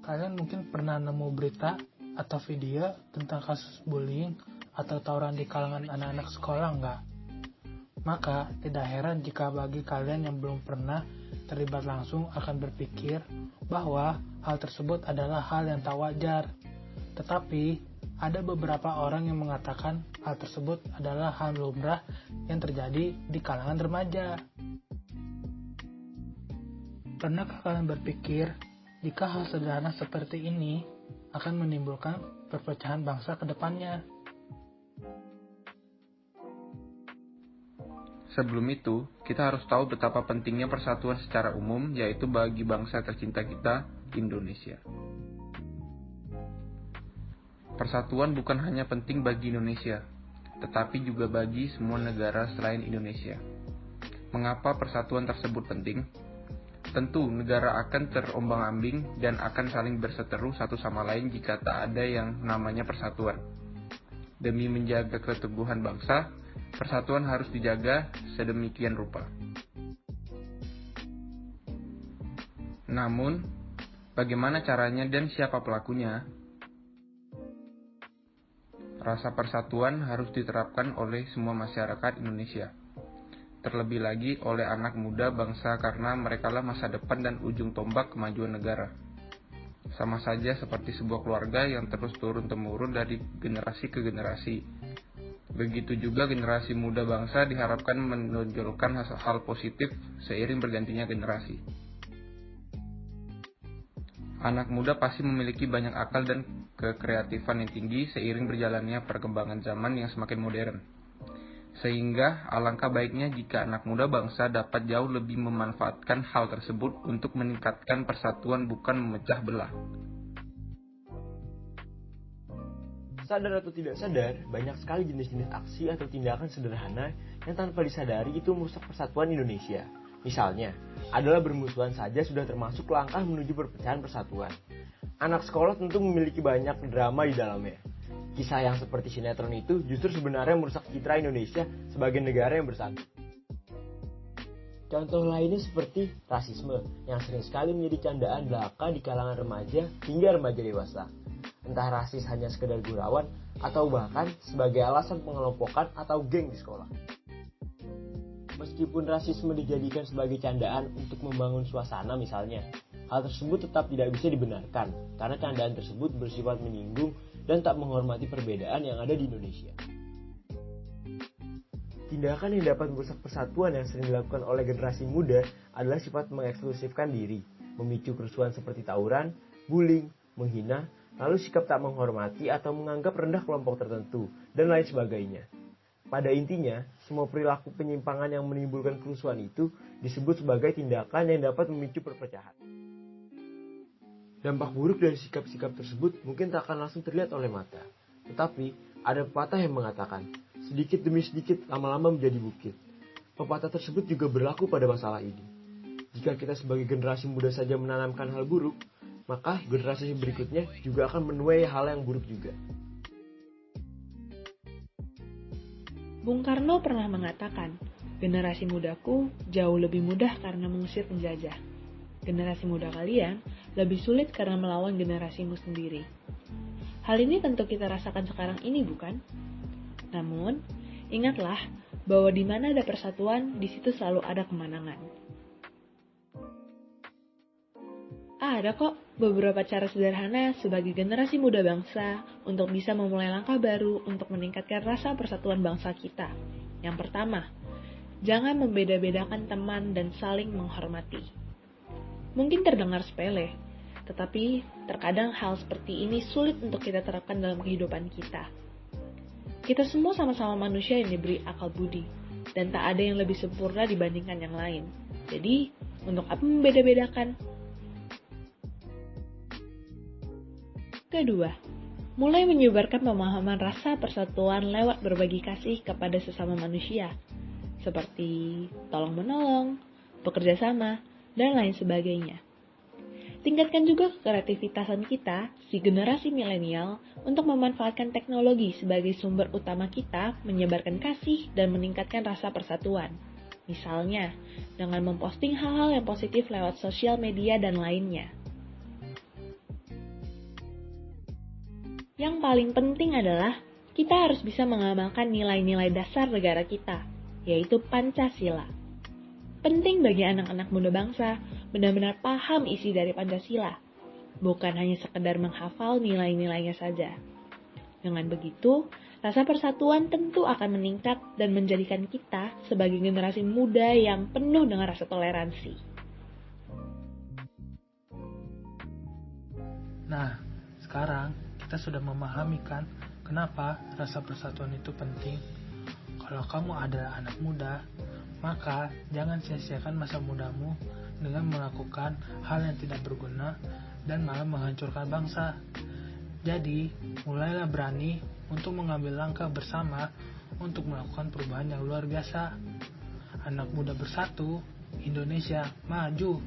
Kalian mungkin pernah nemu berita atau video tentang kasus bullying atau tawuran di kalangan anak-anak sekolah nggak? Maka tidak heran jika bagi kalian yang belum pernah terlibat langsung akan berpikir bahwa hal tersebut adalah hal yang tak wajar. Tetapi ada beberapa orang yang mengatakan hal tersebut adalah hal lumrah yang terjadi di kalangan remaja. Pernahkah kalian berpikir jika hal sederhana seperti ini akan menimbulkan perpecahan bangsa ke depannya? Sebelum itu, kita harus tahu betapa pentingnya persatuan secara umum, yaitu bagi bangsa tercinta kita, Indonesia. Persatuan bukan hanya penting bagi Indonesia, tetapi juga bagi semua negara selain Indonesia. Mengapa persatuan tersebut penting? Tentu, negara akan terombang-ambing dan akan saling berseteru satu sama lain jika tak ada yang namanya persatuan. Demi menjaga keteguhan bangsa, persatuan harus dijaga sedemikian rupa. Namun, bagaimana caranya dan siapa pelakunya? Rasa persatuan harus diterapkan oleh semua masyarakat Indonesia. Terlebih lagi oleh anak muda bangsa karena merekalah masa depan dan ujung tombak kemajuan negara. Sama saja seperti sebuah keluarga yang terus turun-temurun dari generasi ke generasi. Begitu juga generasi muda bangsa diharapkan menonjolkan hal positif seiring bergantinya generasi. Anak muda pasti memiliki banyak akal dan kekreatifan yang tinggi seiring berjalannya perkembangan zaman yang semakin modern. Sehingga alangkah baiknya jika anak muda bangsa dapat jauh lebih memanfaatkan hal tersebut untuk meningkatkan persatuan bukan memecah belah. Sadar atau tidak sadar, banyak sekali jenis-jenis aksi atau tindakan sederhana yang tanpa disadari itu merusak persatuan Indonesia. Misalnya, adalah bermusuhan saja sudah termasuk langkah menuju perpecahan persatuan. Anak sekolah tentu memiliki banyak drama di dalamnya. Kisah yang seperti sinetron itu justru sebenarnya merusak citra Indonesia sebagai negara yang bersatu. Contoh lainnya seperti rasisme yang sering sekali menjadi candaan belaka di kalangan remaja hingga remaja dewasa. Entah rasis hanya sekedar gurauan atau bahkan sebagai alasan pengelompokan atau geng di sekolah. Meskipun rasisme dijadikan sebagai candaan untuk membangun suasana misalnya, hal tersebut tetap tidak bisa dibenarkan karena candaan tersebut bersifat menyinggung dan tak menghormati perbedaan yang ada di Indonesia. Tindakan yang dapat merusak persatuan yang sering dilakukan oleh generasi muda adalah sifat mengeksklusifkan diri, memicu kerusuhan seperti tawuran, bullying, menghina, lalu sikap tak menghormati atau menganggap rendah kelompok tertentu, dan lain sebagainya. Pada intinya, semua perilaku penyimpangan yang menimbulkan kerusuhan itu disebut sebagai tindakan yang dapat memicu perpecahan. Dampak buruk dari sikap-sikap tersebut mungkin tak akan langsung terlihat oleh mata. Tetapi, ada pepatah yang mengatakan, sedikit demi sedikit lama-lama menjadi bukit. Pepatah tersebut juga berlaku pada masalah ini. Jika kita sebagai generasi muda saja menanamkan hal buruk, maka generasi berikutnya juga akan menuai hal yang buruk juga. Bung Karno pernah mengatakan, generasi mudaku jauh lebih mudah karena mengusir penjajah. Generasi muda kalian lebih sulit karena melawan generasimu sendiri. Hal ini tentu kita rasakan sekarang ini, bukan? Namun, ingatlah bahwa di mana ada persatuan, di situ selalu ada kemenangan. Ada kok beberapa cara sederhana sebagai generasi muda bangsa untuk bisa memulai langkah baru untuk meningkatkan rasa persatuan bangsa kita. Yang pertama, jangan membeda-bedakan teman dan saling menghormati. Mungkin terdengar sepele, tetapi terkadang hal seperti ini sulit untuk kita terapkan dalam kehidupan kita. Kita semua sama-sama manusia yang diberi akal budi, dan tak ada yang lebih sempurna dibandingkan yang lain. Jadi, untuk apa membeda-bedakan? Kedua, mulai menyebarkan pemahaman rasa persatuan lewat berbagi kasih kepada sesama manusia, seperti tolong-menolong, bekerja sama, dan lain sebagainya. Tingkatkan juga kreativitasan kita, si generasi milenial, untuk memanfaatkan teknologi sebagai sumber utama kita menyebarkan kasih dan meningkatkan rasa persatuan. Misalnya, dengan memposting hal-hal yang positif lewat sosial media dan lainnya. Yang paling penting adalah kita harus bisa mengamalkan nilai-nilai dasar negara kita, yaitu Pancasila. Penting bagi anak-anak muda bangsa benar-benar paham isi dari Pancasila, bukan hanya sekedar menghafal nilai-nilainya saja. Dengan begitu, rasa persatuan tentu akan meningkat dan menjadikan kita sebagai generasi muda yang penuh dengan rasa toleransi. Nah, sekarang kita sudah memahami kan kenapa rasa persatuan itu penting. Kalau kamu adalah anak muda, maka jangan sia-siakan masa mudamu dengan melakukan hal yang tidak berguna dan malah menghancurkan bangsa. Jadi, mulailah berani untuk mengambil langkah bersama untuk melakukan perubahan yang luar biasa. Anak muda bersatu, Indonesia maju.